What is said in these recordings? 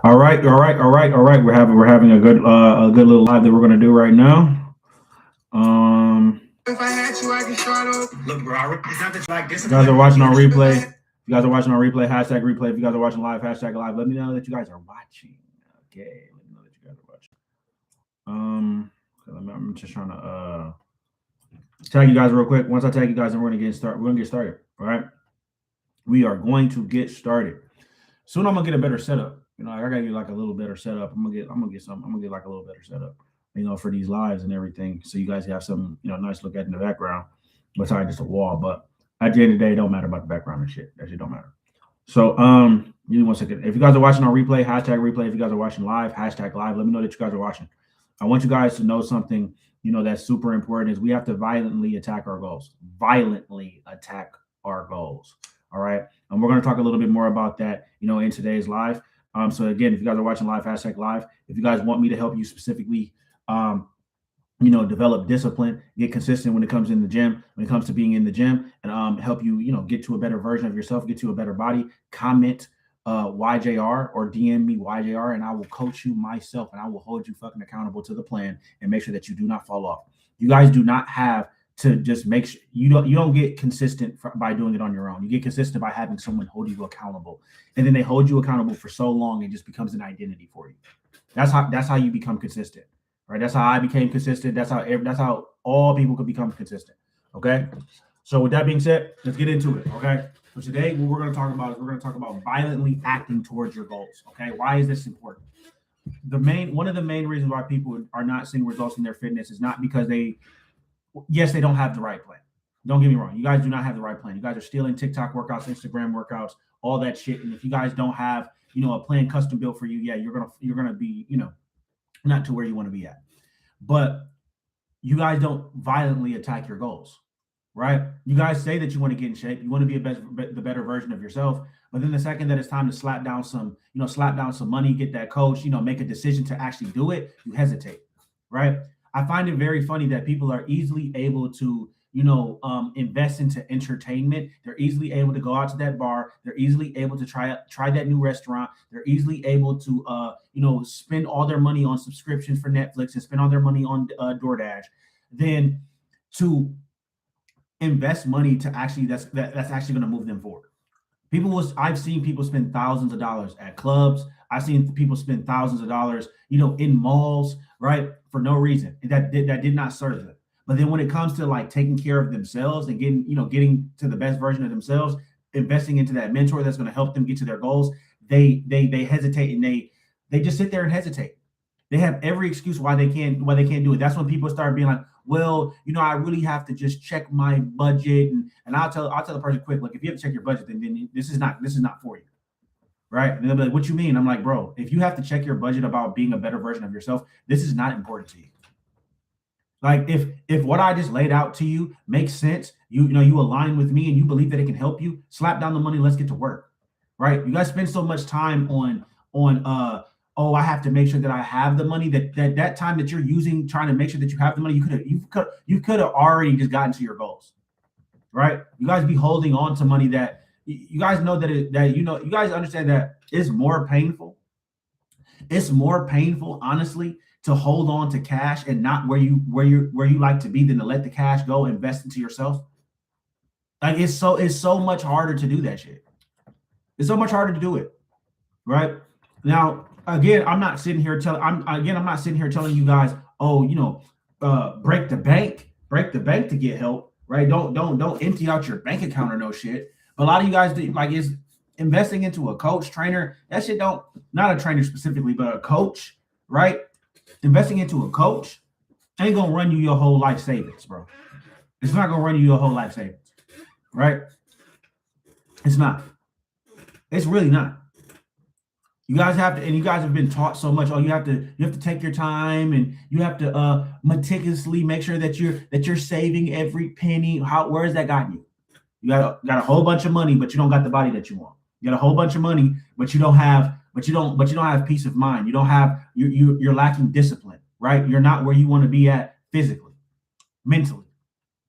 All right. We're having a good little live that we're gonna do right now. If I had to, I can start off. Look, bro, it's not that like this. You guys are watching on replay. If you guys are watching on replay, hashtag replay. If you guys are watching live, hashtag live. Let me know that you guys are watching. Okay, let me know that you guys are watching. I'm just trying to tag you guys real quick. Once I tag you guys, then we're gonna get started. We're gonna get started. All right, we are going to get started. Soon I'm gonna get a better setup. I gotta get like a little better setup. I'm gonna get like a little better setup, for these lives and everything. So you guys have some, nice look at in the background. Besides just a wall. But at the end of the day, it don't matter about the background and shit. That shit don't matter. So give me 1 second. If you guys are watching on replay, hashtag replay. If you guys are watching live, hashtag live. Let me know that you guys are watching. I want you guys to know something, that's super important is we have to violently attack our goals. Violently attack our goals. All right. And we're going to talk a little bit more about that, in today's live. So again, if you guys are watching live, hashtag live. If you guys want me to help you specifically, develop discipline, get consistent when it comes in the gym, when it comes to being in the gym, and help you, get to a better version of yourself, get to a better body, comment YJR or DM me YJR, and I will coach you myself, and I will hold you fucking accountable to the plan and make sure that you do not fall off. You guys do not have to just make sure you don't get consistent by doing it on your own. You get consistent by having someone hold you accountable, and then they hold you accountable for so long it just becomes an identity for you. That's how you become consistent, right? That's how I became consistent. That's how all people could become consistent. Okay. So with that being said, let's get into it. Okay. So today what we're going to talk about violently acting towards your goals. Okay. Why is this important? One of the main reasons why people are not seeing results in their fitness is not because they don't have the right plan. Don't get me wrong. You guys do not have the right plan. You guys are stealing TikTok workouts, Instagram workouts, all that shit. And if you guys don't have, a plan custom built for you, you're going to be, not to where you want to be at. But you guys don't violently attack your goals, right? You guys say that you want to get in shape. You want to be the better version of yourself. But then the second that it's time to slap down some money, get that coach, make a decision to actually do it, you hesitate, right? I find it very funny that people are easily able to, invest into entertainment. They're easily able to go out to that bar. They're easily able to try that new restaurant. They're easily able to, spend all their money on subscriptions for Netflix and spend all their money on DoorDash. Then to invest money to actually that's actually going to move them forward. I've seen people spend thousands of dollars at clubs. I've seen people spend thousands of dollars, in malls, right, for no reason. That did not serve them. But then when it comes to like taking care of themselves and getting to the best version of themselves, investing into that mentor that's going to help them get to their goals, they hesitate and they just sit there and hesitate. They have every excuse why they can't do it. That's when people start being like, well, I really have to just check my budget, and I'll tell the person quick, look, if you have to check your budget, then this is not for you. Right? And they'll be like, what you mean? I'm like, bro, if you have to check your budget about being a better version of yourself, this is not important to you. Like if what I just laid out to you makes sense, you align with me and you believe that it can help you, slap down the money, let's get to work. Right? You guys spend so much time on I have to make sure that I have the money, that time that you're using trying to make sure that you have the money, you could have already just gotten to your goals. Right? You guys be holding on to money that you guys know you guys understand that it's more painful. It's more painful, honestly, to hold on to cash and not where you like to be than to let the cash go, invest into yourself. Like it's so much harder to do that shit. It's so much harder to do it. Right? Now, again, I'm not sitting here telling you guys, break the bank to get help, right? Don't empty out your bank account or no shit. But a lot of you guys do, like, is investing into a coach, trainer, that shit not a trainer specifically, but a coach, right? Investing into a coach ain't gonna run you your whole life savings, bro. It's not gonna run you your whole life savings, right? It's not. It's really not. You guys have to, and you guys have been taught so much. Oh, you have to take your time, and you have to meticulously make sure that you're saving every penny. Where has that gotten you? You got a whole bunch of money, but you don't got the body that you want. You got a whole bunch of money, but you don't have peace of mind. You don't have you're lacking discipline, right? You're not where you want to be at physically, mentally.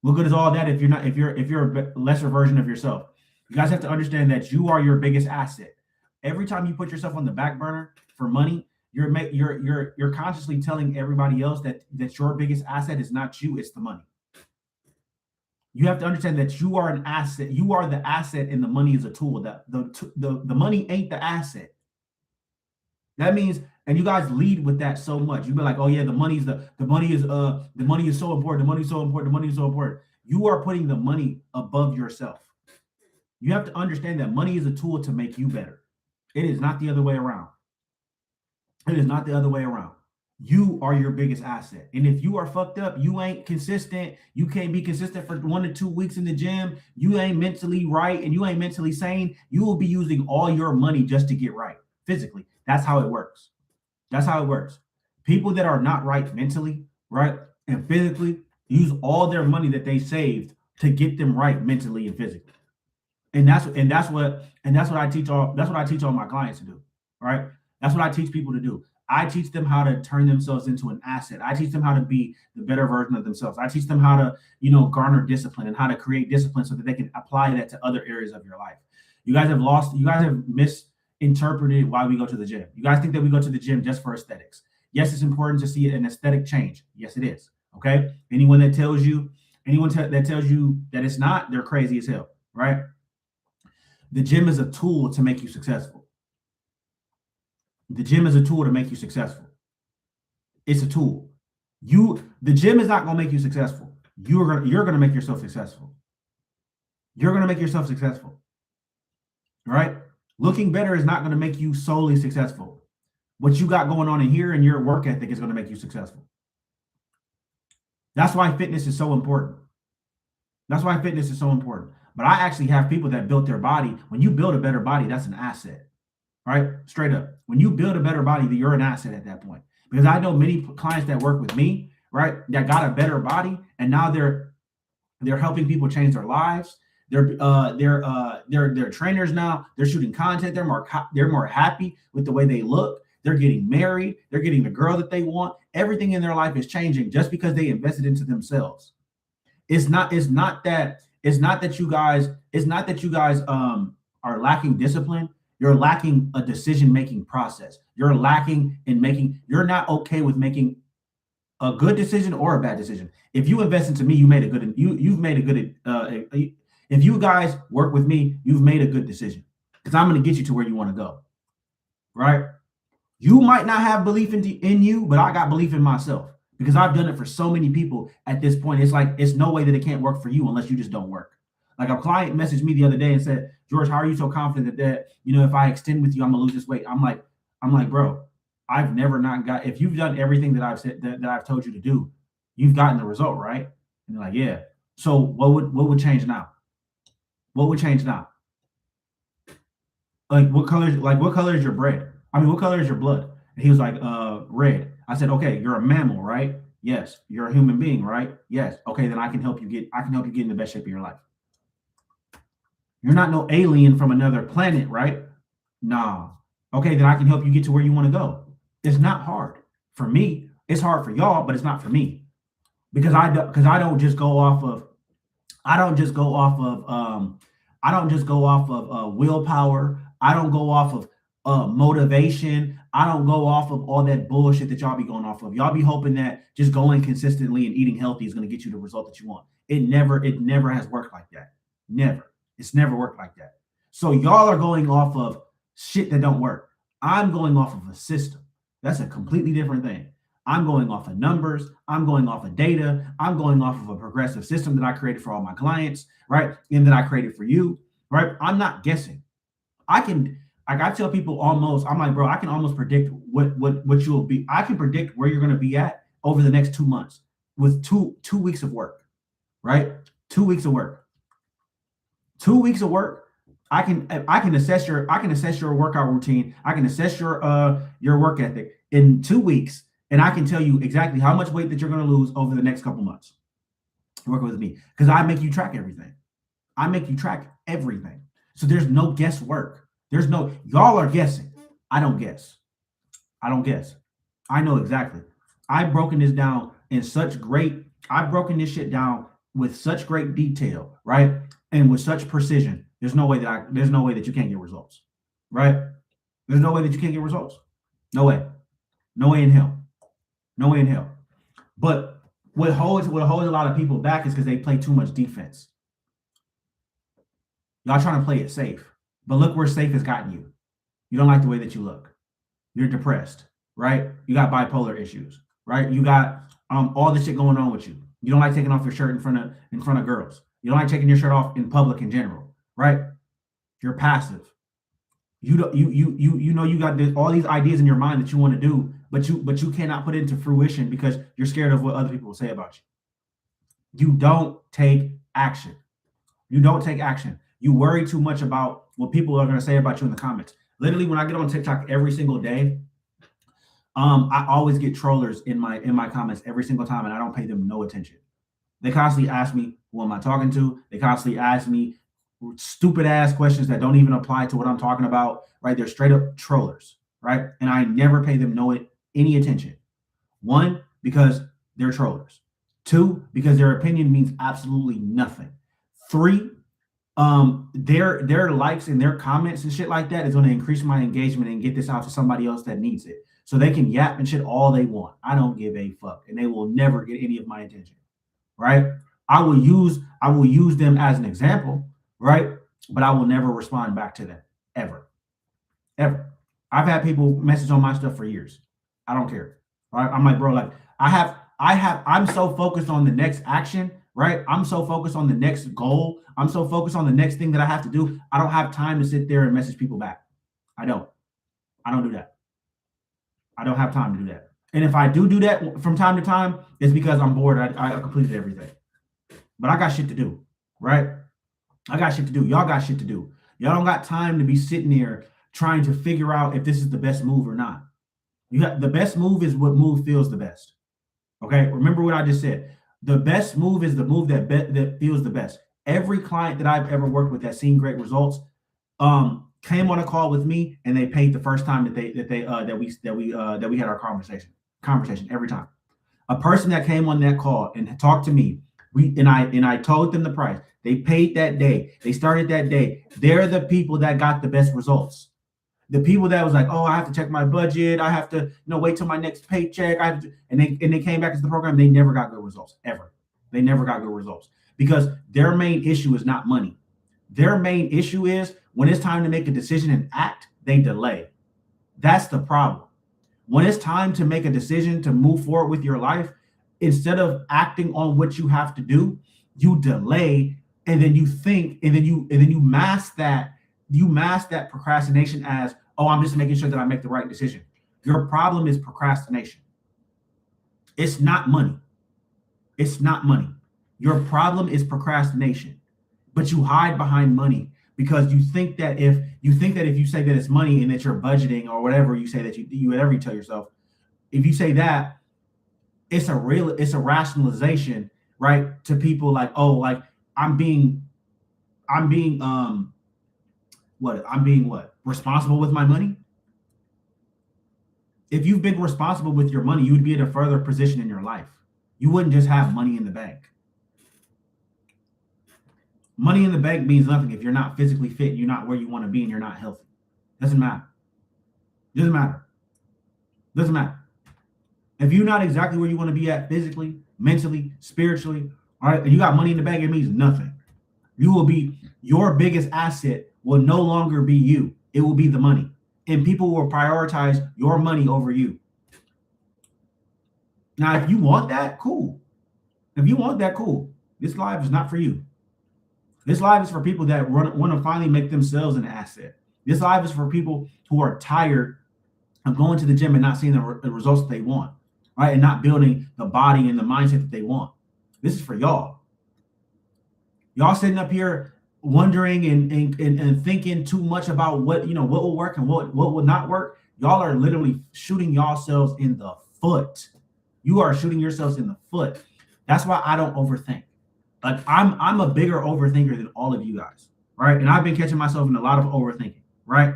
What good is all that if you're a lesser version of yourself? You guys have to understand that you are your biggest asset. Every time you put yourself on the back burner for money, you're consciously telling everybody else that your biggest asset is not you, it's the money. You have to understand that you are an asset. You are the asset, and the money is a tool. That the money ain't the asset. That means, and you guys lead with that so much. You be like, oh yeah, the money is so important. The money is so important. The money is so important. You are putting the money above yourself. You have to understand that money is a tool to make you better. It is not the other way around. It is not the other way around. You are your biggest asset. And if you are fucked up, you ain't consistent, you can't be consistent for 1 to 2 weeks in the gym, you ain't mentally right, and you ain't mentally sane, you will be using all your money just to get right physically. That's how it works. That's how it works. People that are not right mentally, right, and physically use all their money that they saved to get them right mentally and physically. And that's what I teach all my clients to do, right? That's what I teach people to do. I teach them how to turn themselves into an asset. I teach them how to be the better version of themselves. I teach them how to, garner discipline and how to create discipline so that they can apply that to other areas of your life. You guys have misinterpreted why we go to the gym. You guys think that we go to the gym just for aesthetics. Yes, it's important to see an aesthetic change. Yes, it is. Okay. Anyone that tells you that it's not, they're crazy as hell, right? The gym is a tool to make you successful. The gym is a tool to make you successful. It's a tool. The gym is not going to make you successful. You're going to make yourself successful. You're going to make yourself successful. All right? Looking better is not going to make you solely successful. What you got going on in here and your work ethic is going to make you successful. That's why fitness is so important. That's why fitness is so important. But I actually have people that built their body. When you build a better body, that's an asset. Right? Straight up. When you build a better body, you're an asset at that point. Because I know many clients that work with me, right, that got a better body, and now they're helping people change their lives. They're trainers now. They're shooting content. They're more happy with the way they look. They're getting married. They're getting the girl that they want. Everything in their life is changing just because they invested into themselves. It's not that you guys are lacking discipline. You're lacking a decision-making process. You're not okay with making a good decision or a bad decision. If you invest into me, if you guys work with me, you've made a good decision because I'm going to get you to where you want to go, right? You might not have belief in you, but I got belief in myself because I've done it for so many people at this point. It's no way that it can't work for you unless you just don't work. Like a client messaged me the other day and said, George, how are you so confident that if I extend with you, I'm gonna lose this weight? I'm like, bro, I've never not got, if you've done everything that I've said that I've told you to do, you've gotten the result, right? And they're like, yeah. So what would change now? What would change now? What color is your bread? What color is your blood? And he was like, red. I said, okay, you're a mammal, right? Yes. You're a human being, right? Yes. Okay, then I can help you get in the best shape of your life. You're not no alien from another planet, right? Nah. Okay, then I can help you get to where you want to go. It's not hard. For me, it's hard for y'all, but it's not for me. Because I don't just go off of willpower. I don't go off of motivation. I don't go off of all that bullshit that y'all be going off of. Y'all be hoping that just going consistently and eating healthy is going to get you the result that you want. It never has worked like that. Never. It's never worked like that. So y'all are going off of shit that don't work. I'm going off of a system. That's a completely different thing. I'm going off of numbers. I'm going off of data. I'm going off of a progressive system that I created for all my clients, right? And that I created for you, right? I'm not guessing. I tell people I'm like, bro, I can almost predict what you will be. I can predict where you're going to be at over the next 2 months with two weeks of work, right? 2 weeks of work. 2 weeks of work, I can assess your workout routine. I can assess your work ethic in 2 weeks, and I can tell you exactly how much weight that you're going to lose over the next couple months. Working with me because I make you track everything. So there's no guesswork. Y'all are guessing. I don't guess. I know exactly. I've broken this shit down with such great detail, right? And with such precision, there's no way that you can't get results, right? There's no way that you can't get results. No way. No way in hell. No way in hell. But what holds a lot of people back is because they play too much defense. Y'all trying to play it safe. But look where safe has gotten you. You don't like the way that you look. You're depressed, right? You got bipolar issues, right? You got all the shit going on with you. You don't like taking off your shirt in front of girls. You don't like taking your shirt off in public in general, right? You're passive. You know you got all these ideas in your mind that you want to do, but you cannot put it into fruition because you're scared of what other people will say about you. You don't take action. You don't take action. You worry too much about what people are going to say about you in the comments. Literally, when I get on TikTok every single day, I always get trollers in my comments every single time, and I don't pay them no attention. They constantly ask me, who am I talking to? They constantly ask me stupid ass questions that don't even apply to what I'm talking about, right? They're straight up trollers, right? And I never pay them any attention. One, because they're trollers. Two, because their opinion means absolutely nothing. Three, their likes and their comments and shit like that is going to increase my engagement and get this out to somebody else that needs it. So they can yap and shit all they want. I don't give a fuck, and they will never get any of my attention, right? I will use them as an example, right? But I will never respond back to them ever. I've had people message on my stuff for years. I don't care. Right? I'm like, bro, like I'm so focused on the next action, right? I'm so focused on the next goal. I'm so focused on the next thing that I have to do. I don't have time to sit there and message people back. I don't do that. I don't have time to do that. And if I do that from time to time, it's because I'm bored. I completed everything. But I got shit to do, right? I got shit to do. Y'all got shit to do. Y'all don't got time to be sitting there trying to figure out if this is the best move or not. The best move is what move feels the best. Okay? Remember what I just said. The best move is the move that feels the best. Every client that I've ever worked with that's seen great results came on a call with me and they paid the first time that we had our conversation every time. A person that came on that call and talked to me, I told them the price. They paid that day. They started that day. They're the people that got the best results. The people that was like, oh, I have to check my budget. I have to, wait till my next paycheck. And they came back into the program. They never got good results ever. They never got good results because their main issue is not money. Their main issue is when it's time to make a decision and act, they delay. That's the problem. When it's time to make a decision to move forward with your life, instead of acting on what you have to do, you delay, and then you think, and then you mask that procrastination as, oh, I'm just making sure that I make the right decision. Your problem is procrastination. It's not money. It's not money. Your problem is procrastination. But you hide behind money because you think that if you say that it's money and that you're budgeting or whatever you say that you whatever you tell yourself, if you say that, it's a rationalization, right? To people like, oh, like I'm being responsible with my money. If you've been responsible with your money, you would be at a further position in your life. You wouldn't just have money in the bank. Money in the bank means nothing if you're not physically fit, you're not where you want to be, and you're not healthy. Doesn't matter. Doesn't matter. If you're not exactly where you want to be at physically, mentally, spiritually, all right, and you got money in the bank, it means nothing. Your biggest asset will no longer be you. It will be the money. And people will prioritize your money over you. Now, if you want that, cool. This life is not for you. This life is for people that want to finally make themselves an asset. This life is for people who are tired of going to the gym and not seeing the results that they want, right? And not building the body and the mindset that they want. This is for y'all. Y'all sitting up here wondering and thinking too much about what will work and what will not work. Y'all are literally shooting yourselves in the foot. You are shooting yourselves in the foot. That's why I don't overthink. Like I'm a bigger overthinker than all of you guys, right? And I've been catching myself in a lot of overthinking, right?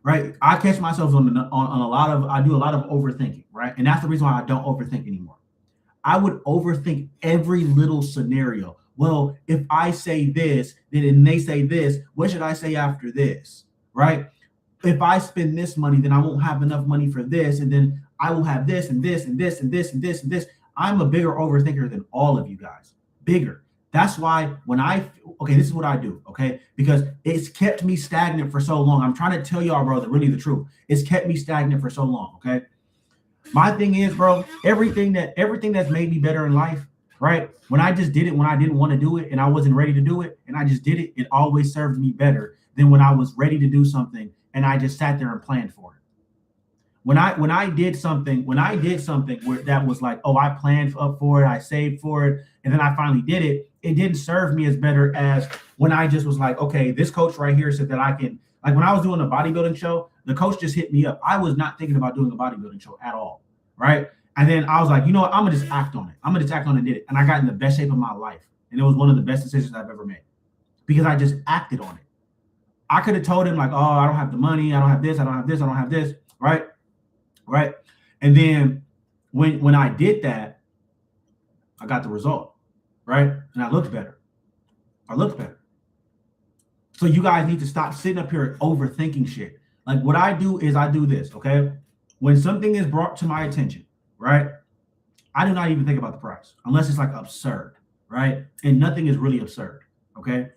Right. I catch myself on a lot of, I do a lot of overthinking, right? And that's the reason why I don't overthink anymore. I would overthink every little scenario. Well, if I say this, then they say this, what should I say after this, right? if I spend this money, then I won't have enough money for this, and then I will have this and this and this and this and this and this. I'm a bigger overthinker than all of you guys. Bigger. That's why when this is what I do, okay? Because it's kept me stagnant for so long. I'm trying to tell y'all, bro, really the truth. It's kept me stagnant for so long, okay? My thing is, bro, everything that's made me better in life, right? When I just did it when I didn't want to do it and I wasn't ready to do it, and I just did it, it always served me better than when I was ready to do something and I just sat there and planned for it. When I did something where that was like, oh, I planned up for it, I saved for it, and then I finally did it, it didn't serve me as better as when I just was like, okay, this coach right here said that I can, like when I was doing a bodybuilding show, the coach just hit me up. I was not thinking about doing a bodybuilding show at all, right? And then I was like, you know what, I'm gonna just act on it. I'm gonna just act on it and did it. And I got in the best shape of my life. And it was one of the best decisions I've ever made because I just acted on it. I could have told him like, oh, I don't have the money, I don't have this, I don't have this, I don't have this, right? Right. And then when I did that, I got the result, right? And I looked better. So you guys need to stop sitting up here and overthinking shit. Like what I do is I do this, okay? When something is brought to my attention, right? I do not even think about the price unless it's like absurd, right? And nothing is really absurd, okay?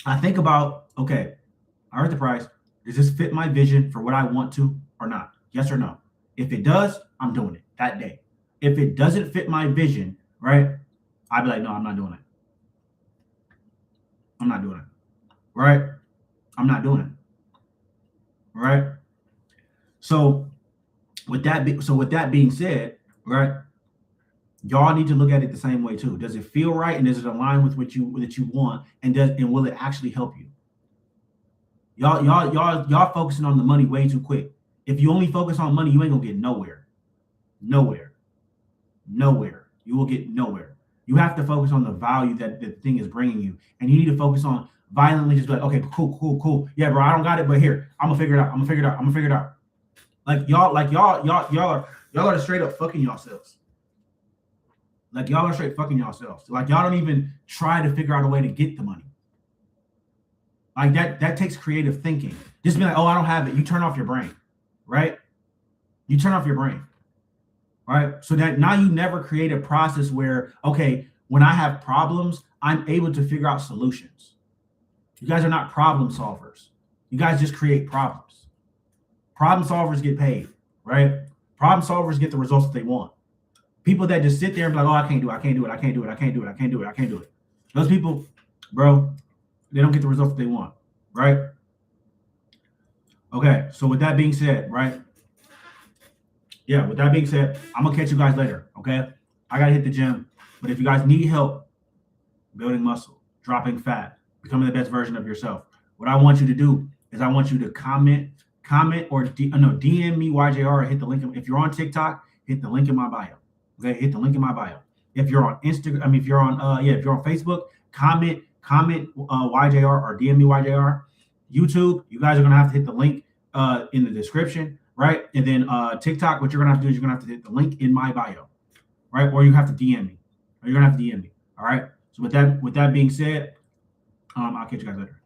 I think about, okay, I heard the price. Does this fit my vision for what I want to or not? Yes or no? If it does, I'm doing it that day. If it doesn't fit my vision, right? I'd be like, no, I'm not doing it. I'm not doing it, right? I'm not doing it, right? So with that being said, right? Y'all need to look at it the same way too. Does it feel right, and does it align with what you want, and will it actually help you? Y'all focusing on the money way too quick. If you only focus on money, you ain't gonna get nowhere. You will get nowhere. You have to focus on the value that the thing is bringing you, and you need to focus on violently just be like, okay, cool. Yeah, bro, I don't got it, but here, I'm gonna figure it out. Like y'all are straight up fucking yourselves. Like y'all are straight fucking yourselves. Like y'all don't even try to figure out a way to get the money. Like that takes creative thinking. Just be like, oh, I don't have it. You turn off your brain, right? You turn off your brain, right? So that now you never create a process where, okay, when I have problems, I'm able to figure out solutions. You guys are not problem solvers. You guys just create problems. Problem solvers get paid, right? Problem solvers get the results that they want. People that just sit there and be like, oh, I can't do it. Those people, bro, they don't get the results that they want, right? Okay, so with that being said, right? Yeah, with that being said, I'm going to catch you guys later, okay? I got to hit the gym. But if you guys need help building muscle, dropping fat, becoming the best version of yourself, what I want you to do is I want you to comment or DM me YJR or hit the link. If you're on TikTok, hit the link in my bio. Okay, hit the link in my bio. If you're on Instagram, if you're on Facebook, comment YJR or DM me YJR. YouTube, you guys are gonna have to hit the link in the description, right? And then TikTok, what you're gonna have to do is you're gonna have to hit the link in my bio, right? Or you have to DM me. All right. So with that being said, I'll catch you guys later.